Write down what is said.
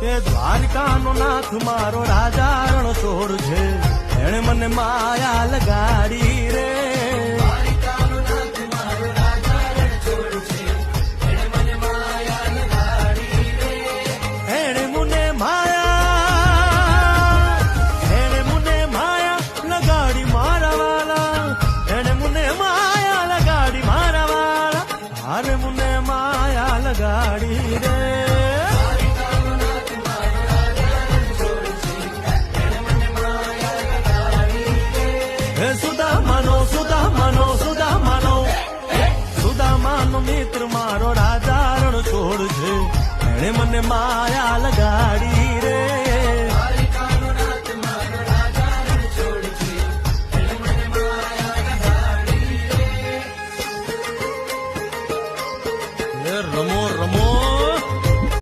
એ દ્વારકાનો નાથ મારો રાજા રણછોડ છે, એણે મને માયા લગાડી રે. એણે મને માયા લગાડી મારા વાલા, એણે મને માયા લગાડી મારા વાલા, હારે મને માયા લગાડી રે. સુદામાનો મિત્ર મારો રાજા રણછોડ છે, એણે મને માયા લગાડી રે.